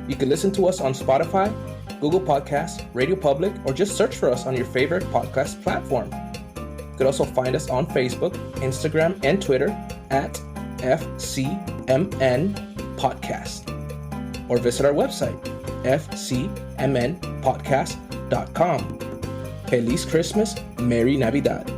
You can listen to us on Spotify, Google Podcasts, Radio Public, or just search for us on your favorite podcast platform. You can also find us on Facebook, Instagram, and Twitter at FCMN Podcast. Or visit our website, fcmnpodcast.com. Feliz Christmas, Merry Navidad.